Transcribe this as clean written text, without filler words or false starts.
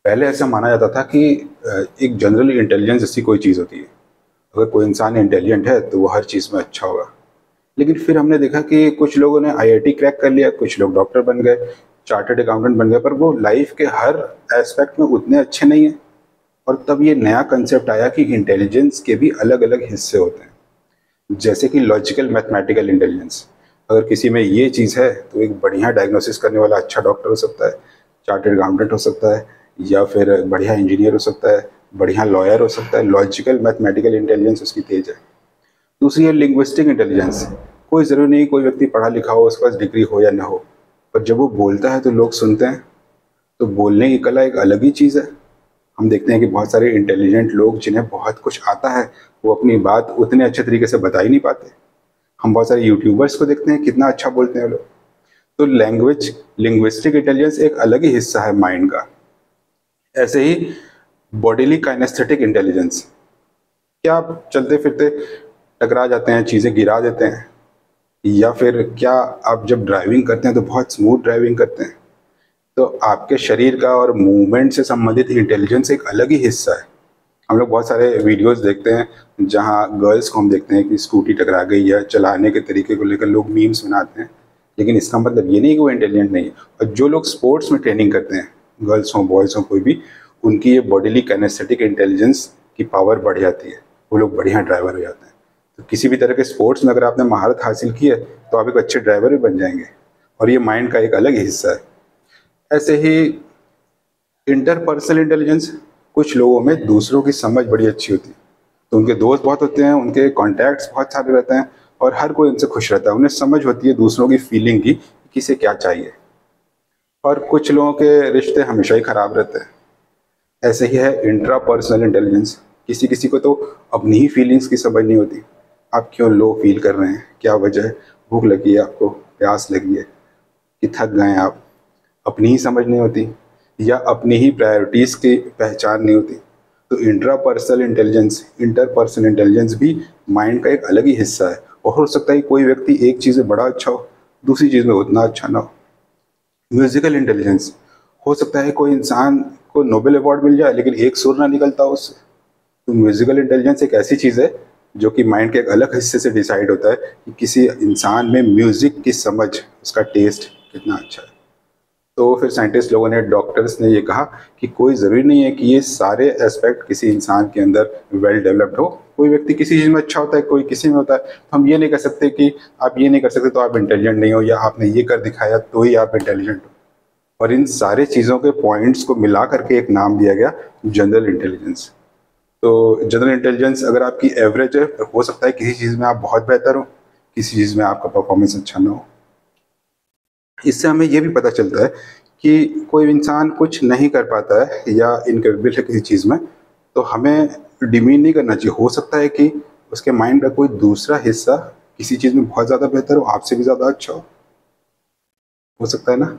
पहले ऐसा माना जाता था कि एक जनरल इंटेलिजेंस जैसी कोई चीज़ होती है। अगर कोई इंसान इंटेलिजेंट है तो वो हर चीज़ में अच्छा होगा। लेकिन फिर हमने देखा कि कुछ लोगों ने आईआईटी क्रैक कर लिया, कुछ लोग डॉक्टर बन गए, चार्टर्ड अकाउंटेंट बन गए, पर वो लाइफ के हर एस्पेक्ट में उतने अच्छे नहीं हैं। और तब ये नया कंसेप्ट आया कि इंटेलिजेंस के भी अलग अलग हिस्से होते हैं, जैसे कि लॉजिकल मैथमेटिकल इंटेलिजेंस। अगर किसी में ये चीज़ है तो एक बढ़िया डायग्नोसिस करने वाला अच्छा डॉक्टर हो सकता है, चार्टर्ड अकाउंटेंट हो सकता है, या फिर बढ़िया इंजीनियर हो सकता है, बढ़िया लॉयर हो सकता है। लॉजिकल मैथमेटिकल इंटेलिजेंस उसकी तेज है। दूसरी है लिंग्विस्टिक इंटेलिजेंस। कोई ज़रूरी नहीं कोई व्यक्ति पढ़ा लिखा हो, उसके पास डिग्री हो या ना हो, पर जब वो बोलता है तो लोग सुनते हैं। तो बोलने की कला एक अलग ही चीज़ है। हम देखते हैं कि बहुत सारे इंटेलिजेंट लोग जिन्हें बहुत कुछ आता है, वो अपनी बात उतने अच्छे तरीके से बता ही नहीं पाते। हम बहुत सारे यूट्यूबर्स को देखते हैं, कितना अच्छा बोलते हैं वो लोग। तो लैंग्वेज लिंग्विस्टिक इंटेलिजेंस एक अलग ही हिस्सा है माइंड का। ऐसे ही बॉडीली काइनेस्थेटिक इंटेलिजेंस। क्या आप चलते फिरते टकरा जाते हैं, चीज़ें गिरा देते हैं? या फिर क्या आप जब ड्राइविंग करते हैं तो बहुत स्मूथ ड्राइविंग करते हैं? तो आपके शरीर का और मूवमेंट से संबंधित इंटेलिजेंस एक अलग ही हिस्सा है। हम लोग बहुत सारे वीडियोस देखते हैं जहां गर्ल्स को हम देखते हैं कि स्कूटी टकरा गई या चलाने के तरीके को लेकर लोग मीम्स बनाते हैं। लेकिन इसका मतलब ये नहीं कि वो इंटेलिजेंट नहीं है। और जो लोग स्पोर्ट्स में ट्रेनिंग करते हैं, गर्ल्स हों बॉयज़ हों कोई भी, उनकी ये बॉडीली कैनेस्थेटिक इंटेलिजेंस की पावर बढ़ जाती है, वो लोग बढ़िया ड्राइवर हो जाते हैं। तो किसी भी तरह के स्पोर्ट्स में अगर आपने महारत हासिल की है तो आप एक अच्छे ड्राइवर भी बन जाएंगे। और ये माइंड का एक अलग हिस्सा है। ऐसे ही इंटरपर्सनल इंटेलिजेंस। कुछ लोगों में दूसरों की समझ बड़ी अच्छी होती है, तो उनके दोस्त बहुत होते हैं, उनके कॉन्टैक्ट्स बहुत सारे रहते हैं, और हर कोई उनसे खुश रहता है। उन्हें समझ होती है दूसरों की फीलिंग की, किसे क्या चाहिए। और कुछ लोगों के रिश्ते हमेशा ही खराब रहते हैं। ऐसे ही है इंट्रापर्सनल इंटेलिजेंस। किसी किसी को तो अपनी ही फीलिंग्स की समझ नहीं होती। आप क्यों लो फील कर रहे हैं, क्या वजह है, भूख लगी है आपको, प्यास लगी है, कि थक गए हैं आप, अपनी ही समझ नहीं होती, या अपनी ही प्रायोरिटीज़ की पहचान नहीं होती। तो इंटरपर्सनल इंटेलिजेंस भी माइंड का एक अलग ही हिस्सा है। और हो सकता है कोई व्यक्ति एक चीज़ में बड़ा अच्छा हो, दूसरी चीज़ में उतना अच्छा ना हो। Musical intelligence. हो सकता है कोई इंसान को नोबेल अवार्ड मिल जाए लेकिन एक सुर ना निकलता हो उससे। तो म्यूजिकल इंटेलिजेंस एक ऐसी चीज़ है जो कि माइंड के एक अलग हिस्से से डिसाइड होता है कि किसी इंसान में म्यूजिक की समझ, उसका टेस्ट कितना अच्छा है। तो फिर साइंटिस्ट लोगों ने, डॉक्टर्स ने ये कहा कि कोई ज़रूरी नहीं है कि ये सारे एस्पेक्ट किसी इंसान के अंदर वेल डेवलप्ड हो। कोई व्यक्ति किसी चीज़ में अच्छा होता है, कोई किसी में होता है। तो हम ये नहीं कह सकते कि आप ये नहीं कर सकते तो आप इंटेलिजेंट नहीं हो, या आपने ये कर दिखाया तो ही आप इंटेलिजेंट हो। और इन सारे चीज़ों के पॉइंट्स को मिला करके एक नाम दिया गया, जनरल इंटेलिजेंस। तो जनरल इंटेलिजेंस अगर आपकी एवरेज है, तो हो सकता है किसी चीज़ में आप बहुत बेहतर हो, किसी चीज़ में आपका परफॉर्मेंस अच्छा ना हो। इससे हमें ये भी पता चलता है कि कोई इंसान कुछ नहीं कर पाता है या इनकेपेबल है किसी चीज़ में, तो हमें डिमीन नहीं करना चाहिए। हो सकता है कि उसके माइंड का कोई दूसरा हिस्सा किसी चीज़ में बहुत ज़्यादा बेहतर हो, आपसे भी ज़्यादा अच्छा हो सकता है ना।